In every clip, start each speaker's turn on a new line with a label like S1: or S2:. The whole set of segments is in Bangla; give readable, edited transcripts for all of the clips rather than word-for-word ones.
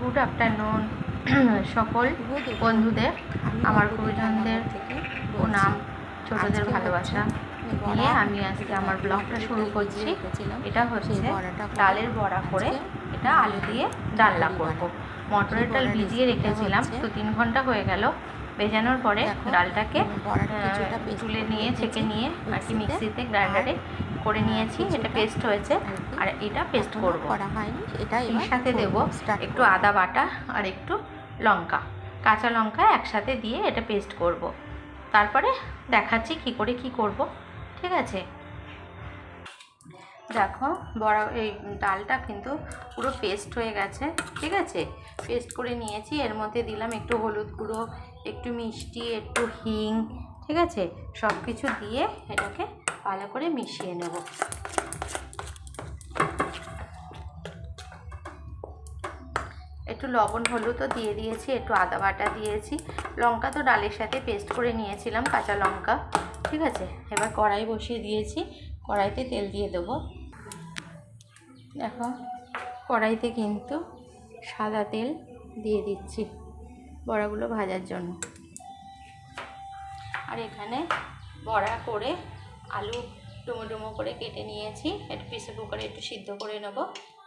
S1: গুড আফটারনুন সকল বন্ধুদের, আমার গুরুজনদের প্রণাম, ছোটদের ভালোবাসা নিয়ে আমি আজকে আমার ব্লগটা শুরু করছি। এটা হচ্ছে ডালের বড়া করে, এটা আলু দিয়ে ডালনা করব। মটরের ডাল ভিজিয়ে রেখেছিলাম, তো 3 ঘন্টা হয়ে গেল। ভেজানোর পরে ডালটাকে তুলে নিয়ে ছেঁকে নিয়ে আর কি মিক্সিতে গ্রাইন্ডারে করে নিয়েছি। এটা পেস্ট হয়েছে আর এটা পেস্ট করব। এর সাথে দেব একটু আদা বাটা আর একটু লঙ্কা, কাঁচা লঙ্কা একসাথে দিয়ে এটা পেস্ট করব। তারপরে দেখাচ্ছি কি করে কি করব, ঠিক আছে? দেখো বড়া এই ডালটা কিন্তু পুরো পেস্ট হয়ে গেছে, ঠিক আছে? পেস্ট করে নিয়েছি। এর মধ্যে দিলাম একটু হলুদ গুঁড়ো, একটু মিষ্টি, একটু হিং, ঠিক আছে? সব কিছু দিয়ে এটাকে ভালো করে মিশিয়ে নেব। একটু লবণ হলুদও দিয়ে দিয়েছি, একটু আদা বাটা দিয়েছি, লঙ্কা তো ডালের সাথে পেস্ট করে নিয়েছিলাম, কাঁচা লঙ্কা, ঠিক আছে? এবার কড়াই বসিয়ে দিয়েছি, কড়াইতে তেল দিয়ে দেবো। দেখো কড়াইতে কিন্তু সাদা তেল দিয়ে দিচ্ছি বড়াগুলো ভাজার জন্য। আর এখানে বড়া করে আলু ডুমো ডুমো করে কেটে নিয়েছি, একটু প্রেসার কুকারে একটু সিদ্ধ করে নেব।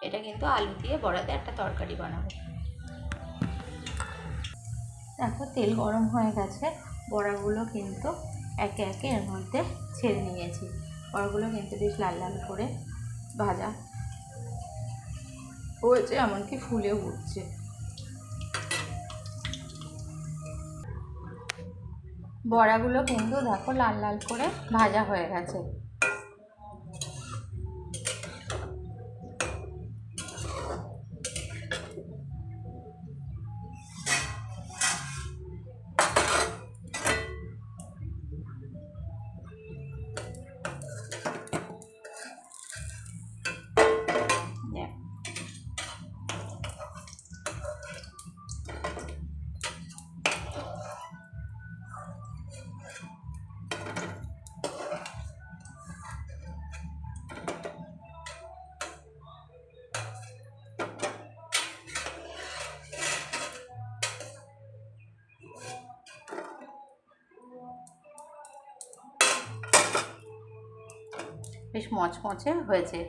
S1: এটা কিন্তু আলু দিয়ে বড়াতে একটা তরকারি বানাবো। দেখো তেল গরম হয়ে গেছে, বড়াগুলো কিন্তু একে একে এর মধ্যে ছেড়ে নিয়েছি। বড়াগুলো কিন্তু বেশ লাল লাল করে ভাজা হয়েছে, এমনকি ফুলে উঠছে। বড়াগুলো কিন্তু দেখো লাল লাল করে ভাজা হয়ে গেছে। বেশ মচমচে হয়েছে,